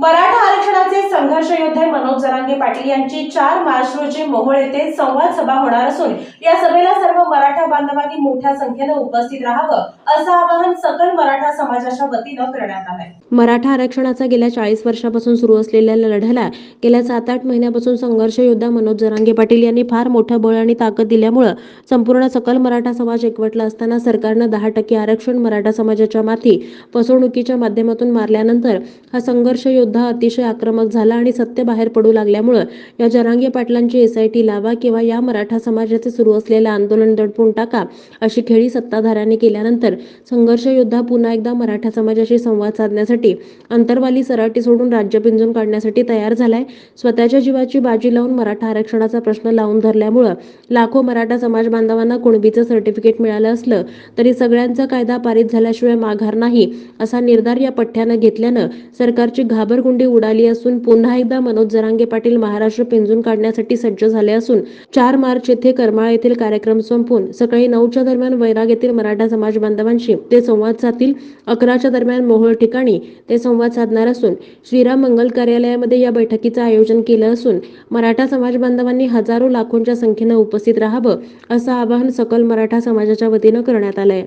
मराठा आरक्षणाचे संघर्ष योद्धे मनोज जरांगे पाटील यांची 4 मार्च रोजी मोहोळ येथे संवाद सभा होणार असून या सभेला सर्व मराठा बांधवांनी मोठ्या संख्येने उपस्थित राहावं असं आवाहन सकल मराठा समाजाच्या वतीनं करण्यात आलंय। मराठा आरक्षणाचा गेल्या 40 वर्षापासून सुरू असलेल्या लढ्याला गेल्या 7-8 महिन्यापासून संघर्ष योद्धा मनोज जरांगे पाटील यांनी फार मोठं बळ आणि ताकद दिल्यामुळे संपूर्ण सकल मराठा समाज एकवटला असताना सरकारनं 10% आरक्षण मराठा समाजाच्या माथी फसवणुकीच्या माध्यमातून मारल्यानंतर हा संघर्ष योद्धा अतिशय आक्रमक झाला आणि सत्य बाहेर पडू लागल्यामुळे या जरांगे पाटलांची SIT लावा किंवा या मराठा समाजाचे सुरू असलेले आंदोलन दडपून टाका अशी खेळी सत्ताधाऱ्यांनी केल्यानंतर संघर्ष योद्धा पुन्हा एकदा मराठा समाजाशी संवाद साधण्यासाठी अंतरवाली सराटी सोडून राज्य पिंजून काढण्यासाठी तयार झालाय। स्वतःच्या जीवाची बाजी लावून मराठा आरक्षणाचा प्रश्न लावून धरल्यामुळे लाखो मराठा समाज बांधवांना कुणबीचं सर्टिफिकेट मिळालं असलं तरी सगळ्यांचा कायदा पारित झाल्याशिवाय माघार नाही असा निर्धार या पठ्ठ्यानं घेतल्यानं सरकारची घाबरगुंडी उडाली असून पुन्हा एकदा मनोज जरांगे पाटील महाराष्ट्र पिंजून काढण्यासाठी सज्ज झाले असून 4 मार्च येथे करमाळा येथील कार्यक्रम संपवून सकाळी 9च्या दरम्यान वैराग येथील मराठा समाज बांधवांशी ते संवाद साधतील। 11च्या दरम्यान मोहोळ ठिकाणी ते संवाद साधणार असून श्रीराम मंगल कार्यालयामध्ये या बैठकीचं आयोजन केलं असून मराठा समाज बांधवांनी हजारो लाखोंच्या संख्येनं उपस्थित राहावं असं आवाहन सकल मराठा समाजाच्या वतीनं करण्यात आलंय।